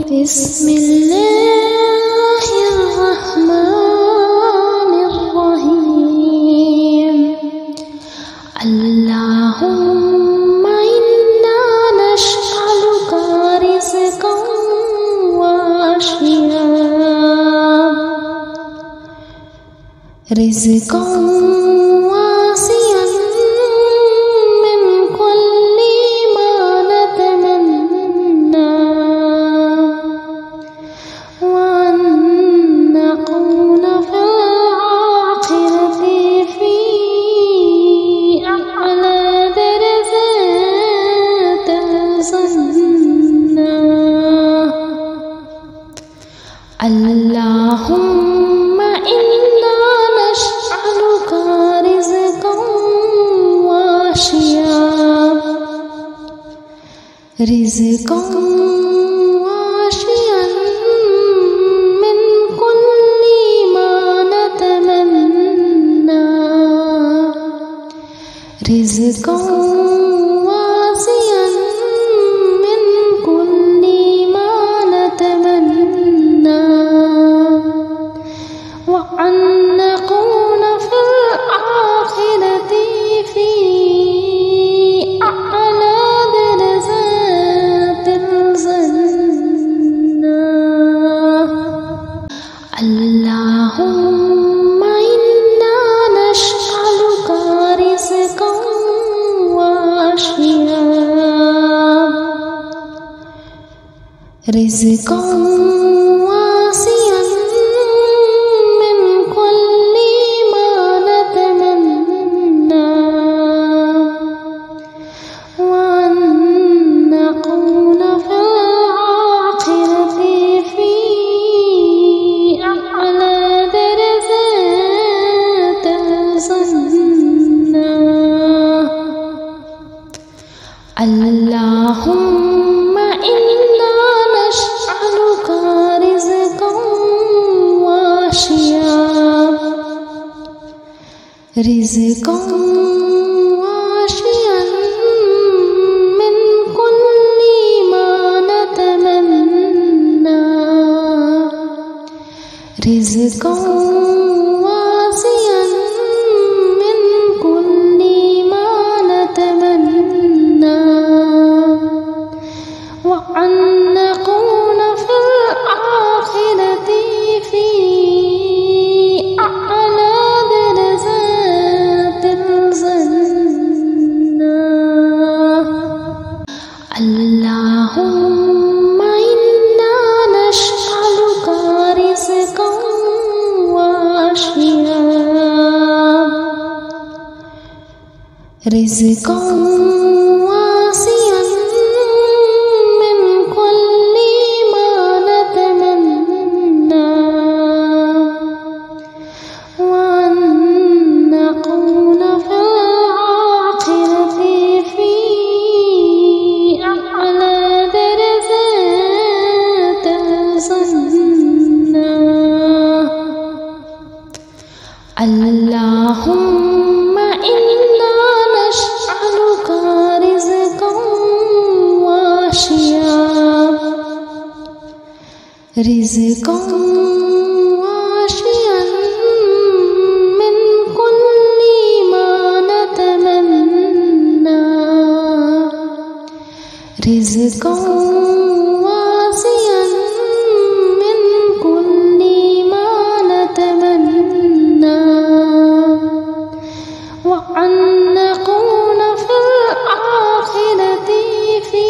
बिस्मिल्लाहिर्रहमानिर्रहीम। अल्लाहुम्मा इन्ना नस्अलुका रिज़्क़न वासिअन मिन कुल्ली मा नतमन्ना व अन नकूना फिल आखिरति फी अअला दरजातिल जन्ना। अल्लाहुम्मा इन्ना नस्अलुका रिज़्क़न वासिअन मिन कुल्ली मा नतमन्ना रिज़्क़न वासिअन मिन कुल्ली मा नतमन्ना व अन नकूना फिल आखिरति फी अअला दरजातिल जन्ना। अल्लाहुम्मा इन्ना नस्अलुका रिज़्क़न वासिअन मिन कुल्ली मा नतमन्ना व अन नकूना फिल आखिरति फी अअला दरजातिल जन्ना। अल्लाहुम्मा इन्ना नस्अलुका रिज़्क़न वासिअन मिन कुल्ली मा नतमन्ना रिज़्क़न वासिअन मिन कुल्ली मा नतमन्ना व अन नकूना फिल आखिरति फी अअला दरजातिल जन्ना। अल्लाहुम्मा इन्ना नस्अलुका रिज़्क़न वासिअन मिन कुल्ली मा नतमन्ना व अन नकूना फिल आखिरति फी अअला दरजातिल जन्ना। अल्लाहुम्मा इन्ना नस्अलुका रिज़्क़न वासिअन मिन कुल्ली मा नतमन्ना रिज़्क़न वासिअन मिन कुल्ली मा नतमन्ना व अन नकूना फिल आखिरति फी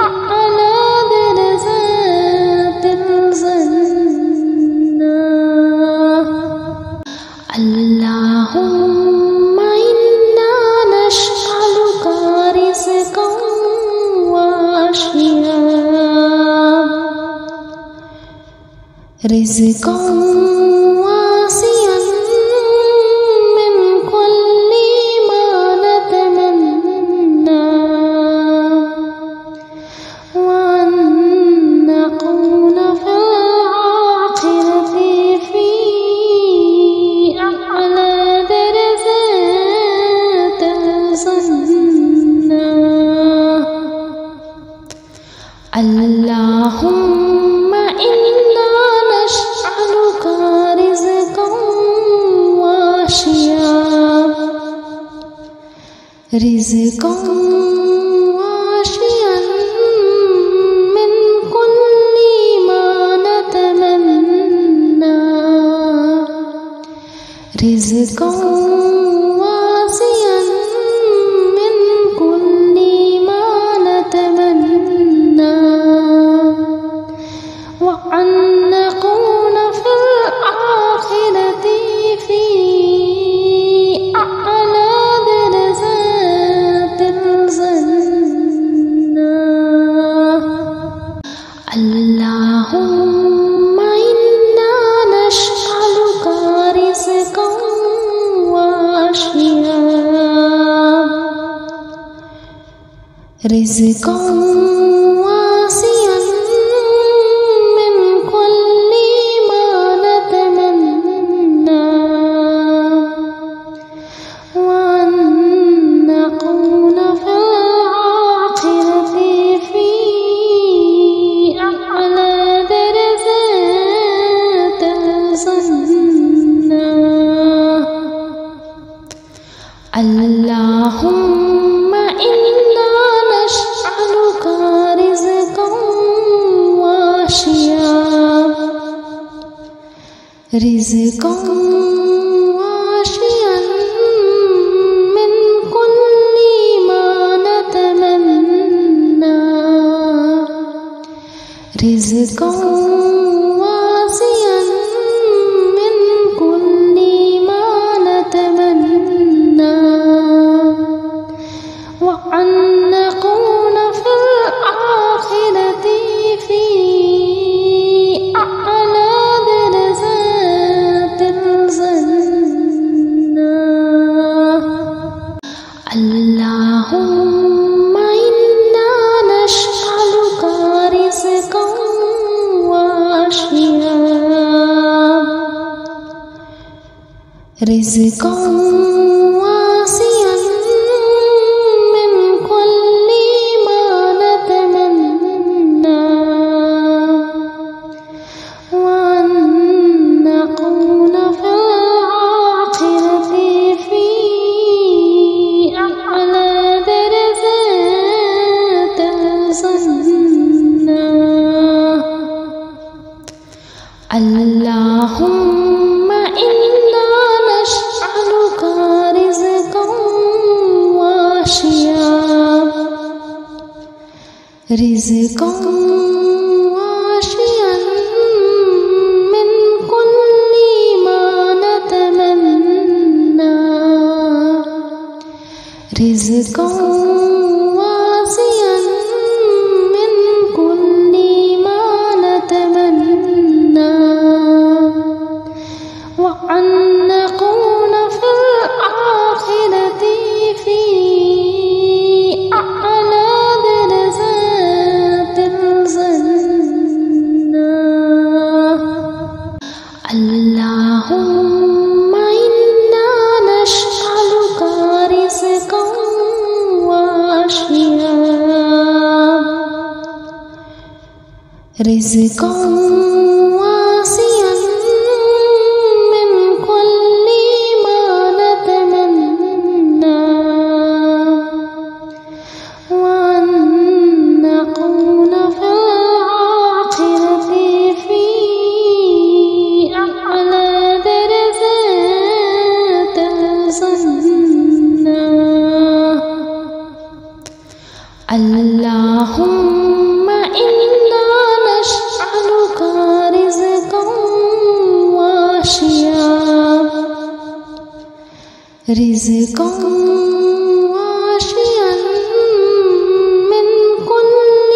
अअला दरजातिल जन्ना। अल्लाहुम्मा इन्ना नस्अलुका रिज़्क़न वासिअन मिन कुल्ली मा नतमन्ना व अन नकूना फिल आखिरति फी अअला दरजातिल जन्ना। اللهم إنا نسألك رزقا واسعا من كل ما نتمنى رزقا واسعا من كل ما نتمنى وأن نكون في الآخرة في أعلى درجات الجنة. اللهم إنا نسألك رزقا واسعا من كل ما نتمنى وأن نكون في الآخرة في أعلى درجات الجنة. اللهم إنا نسألك رزقا واسعا من كل ما نتمنى رزقا واسعا من كل ما نتمنى وأن نكون في الآخرة في أعلى درجات الجنة. اللهم إنا نسألك رزقا واسعا من كل ما نتمنى وأن نكون في الآخرة في أعلى درجات الجنة. اللهم إنا نسألك رزقا واسعا من كل ما نتمنى رزقا واسعا من كل ما نتمنى وأن نكون في الآخرة في أعلى درجات الجنة. اللهم إنا نسألك رزقا واسعا من كل ما نتمنى وأن نكون في الآخرة في أعلى درجات الجنة. اللهم إنا نسألك رزقا واسعا من كل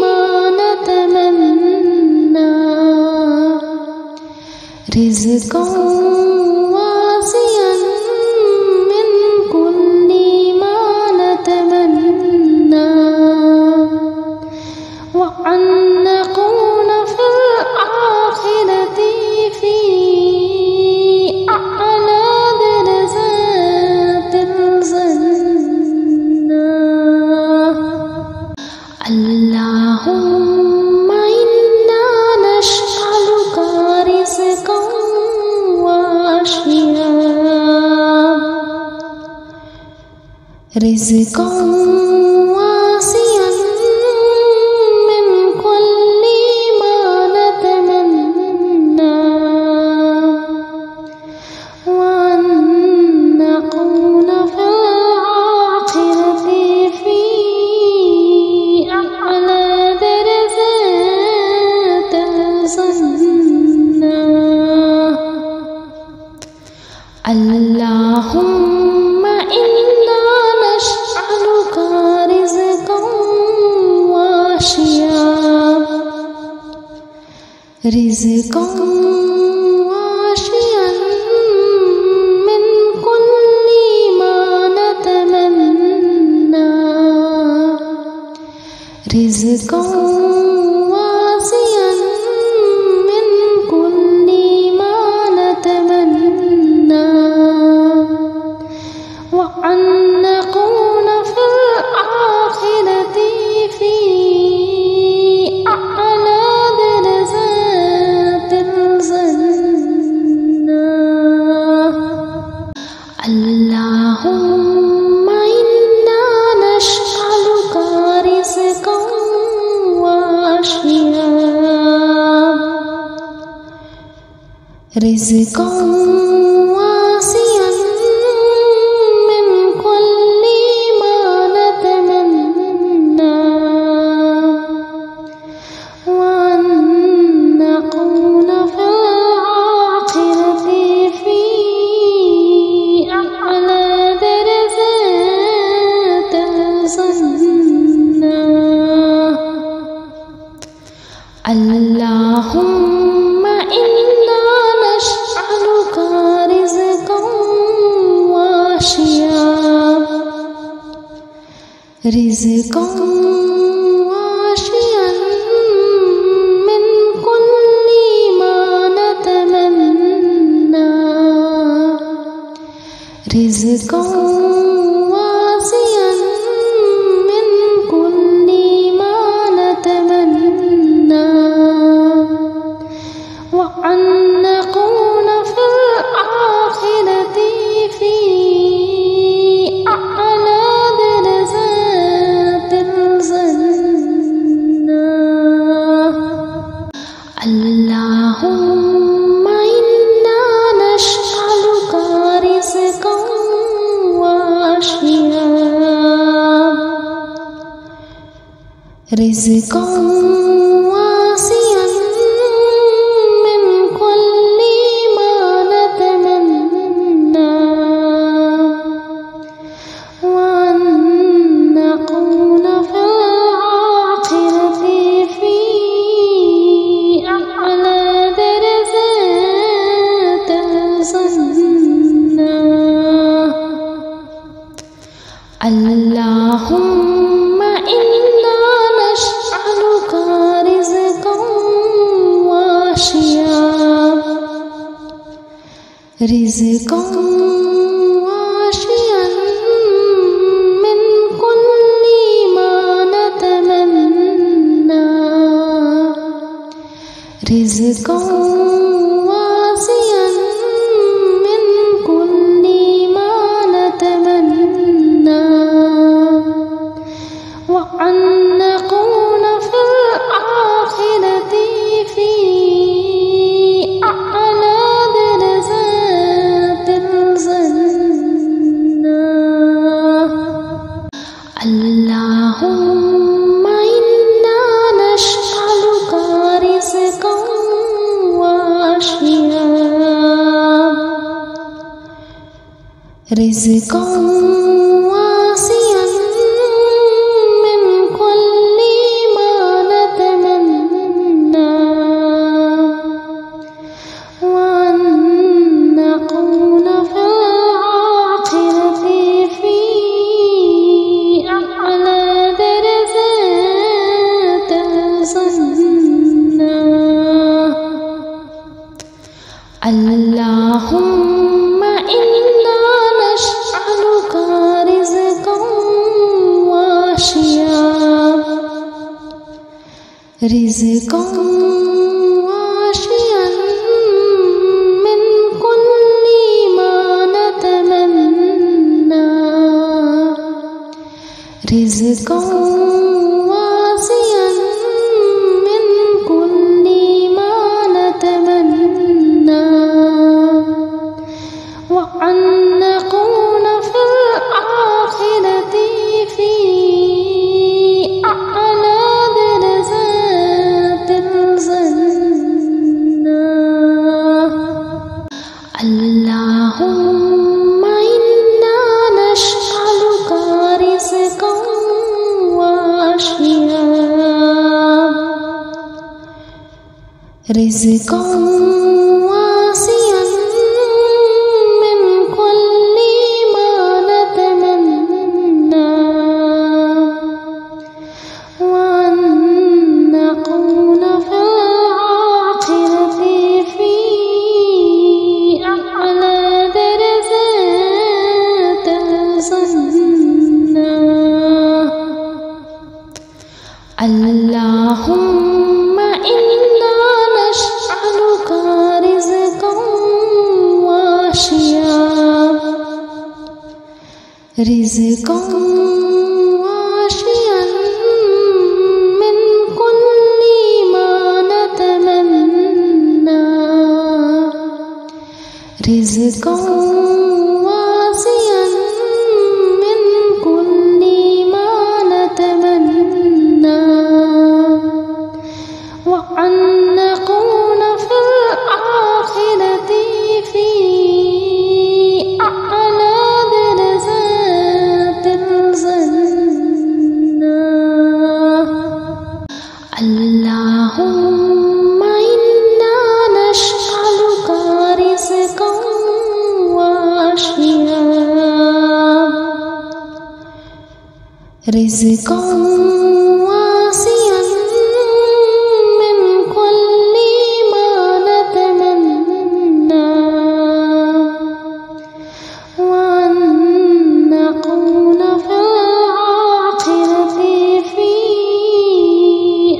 ما نتمنى رزقا واسعا من كل ما نتمنى وأن نكون في الآخرة في أعلى درجات الجنة. اللهم رزقا واسعا من كل ما نتمنى وأن نكون في الآخرة في أعلى درجات الجنة. اللهم إنا نسألك رزقا واسعا من كل ما نتمنى رزقا واسعا من كل ما نتمنى وأن نكون في الآخرة في أعلى درجات الجنة. اللهم إنا نسألك رزقا واسعا من كل ما نتمنى وأن نكون في الآخرة في أعلى درجات الجنة. اللهم إنا نسألك رزقا واسعا من كل ما نتمنى رزقا واسعا من كل ما نتمنى وأن نكون في الآخرة في أعلى درجات الجنة. اللهم إنا نسألك رزقا واسعا من كل ما نتمنى وأن نكون في الآخرة في أعلى درجات الجنة. اللهم إنا نسألك رزقا واسعا من كل ما نتمنى رزقا واسعا من كل ما نتمنى وأن نكون في الآخرة في أعلى درجات الجنة. اللهم إنا نسألك رزقا واسعا من كل ما نتمنى وأن نكون في الآخرة في أعلى درجات الجنة. اللهم إنا نسألك رزقا واسعا من كل ما نتمنى رزقا واسعا من كل ما نتمنى وأن نكون في الآخرة في أعلى درجات الجنة. اللهم إنا نسألك رزقا واسعا من كل ما نتمنى وأن نكون في الآخرة في أعلى درجات الجنة. اللهم إنا نسألك رزقا واسعا من كل ما نتمنى رزقا واسعا من كل ما نتمنى وأن نكون في الآخرة في أعلى درجات الجنة. اللهم إنا نسألك رزقا واسعا من كل ما نتمنى وأن نكون في الآخرة في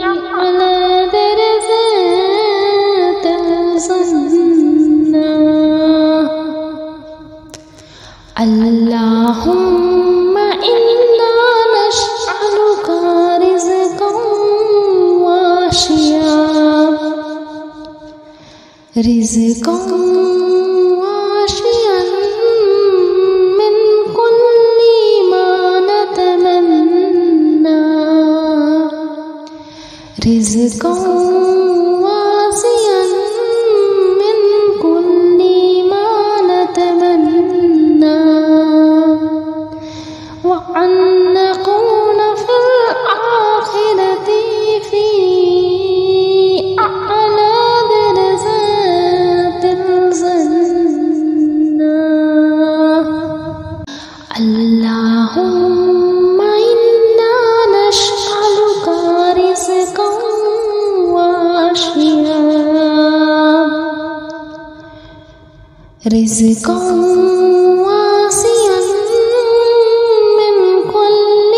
أعلى درجات الجنة. اللهم إنا نسألك رزقا واسعا من كل ما نتمنى رزقا واسعا من كل ما نتمنى وأن نكون في الآخرة في أعلى درجات الجنة. اللهم إنا نسألك رزقا واسعا من كل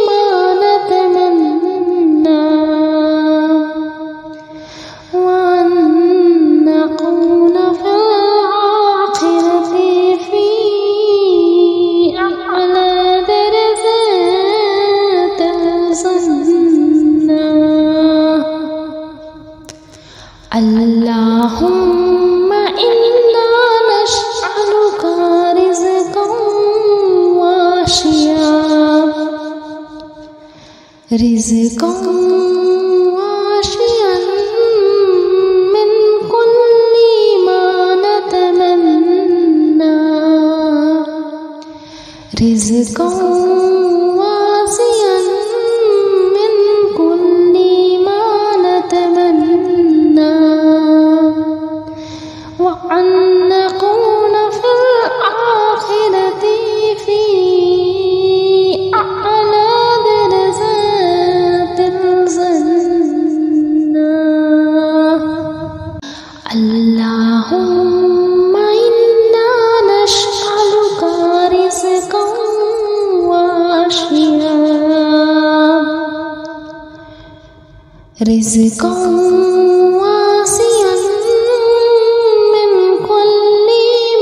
ما نتمنى وأن نكون في الآخرة في أعلى درجات الجنة. اللهم إنا نسألك رزقا واسعا من كل ما نتمنى رزقا واسعا من كل ما نتمنى وأن نكون في الآخرة في أعلى درجات الجنة. اللهم إنا نسألك رزقا واسعا من كل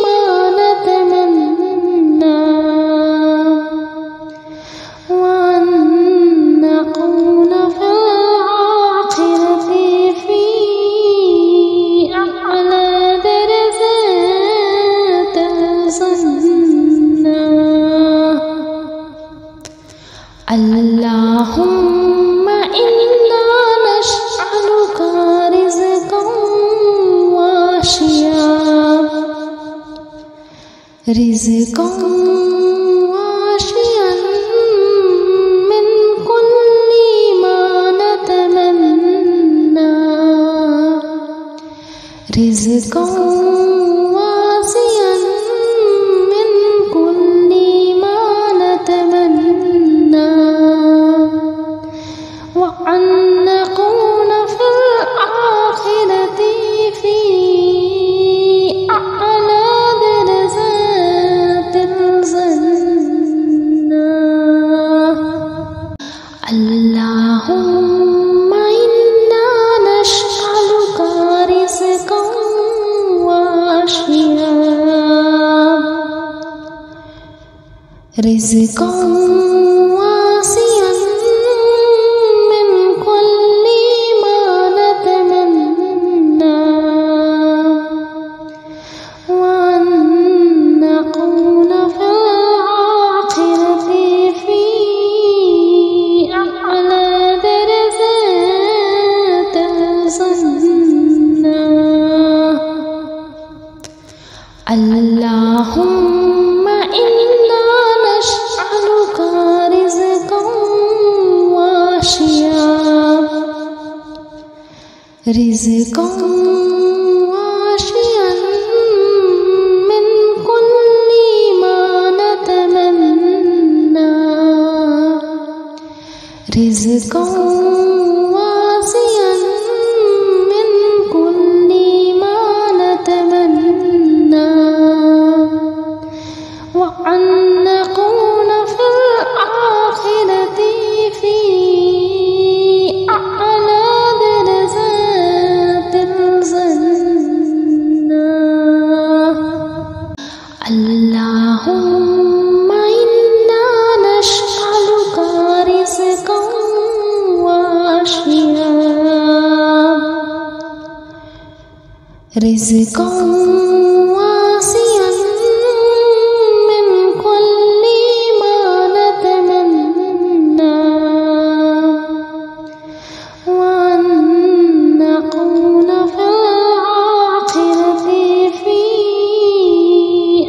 ما نتمنى وأن رزقا واشيا من كل ما نتمنى رزقا واسعا من كل ما نتمنى وأن نكون في الآخرة في أعلى درجات الجنة. اللهم إنا نسألك رزقا واشيا رزقا واسعا من كل ما نتمنى وأن نكون في الآخرة في أعلى درجات الجنة. اللهم إنا نسألك رزقا واشيا رزقا واشيا من كل ما نتمنى رزقا واسعا من كل ما نتمنى وأن نكون في الآخرة في أعلى درجات الجنة. اللهم إنا نسألك رزقا واشيا رزقا واسعا من كل ما نتمنى وأن نكون في الآخرة في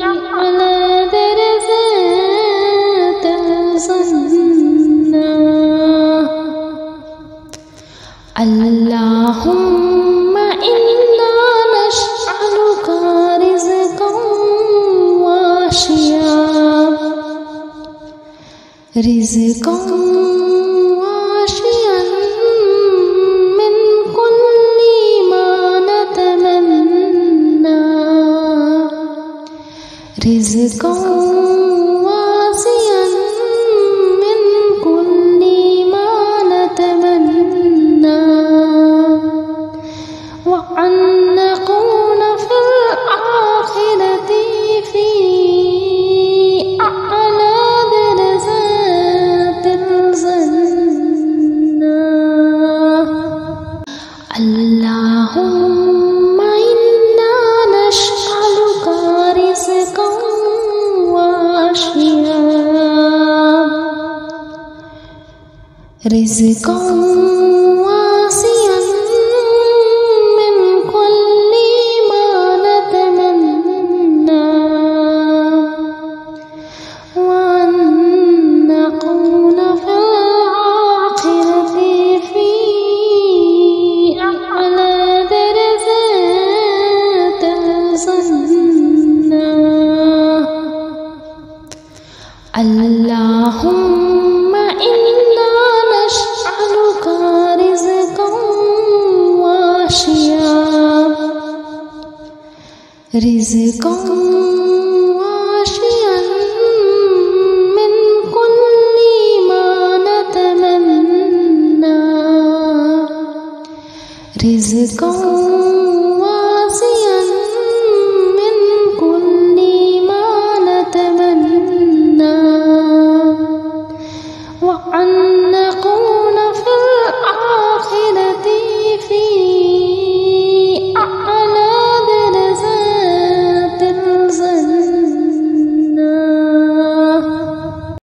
أعلى درجات الجنة. اللهم إنا نسألك رزقا واشيا رزقا واشيا من كل ما نتمنى رزقا واسعا من كل ما نتمنى وأن نكون في الآخرة في أعلى درجات الجنة. اللهم إنا نسألك رزقا واشيا رزقا واسعا من كل ما نتمنى وأن نكون في الآخرة في أعلى درجات الجنة. اللهم إنا نسألك رزقا واشيا رزقا واشيا من كل ما نتمنى رزقا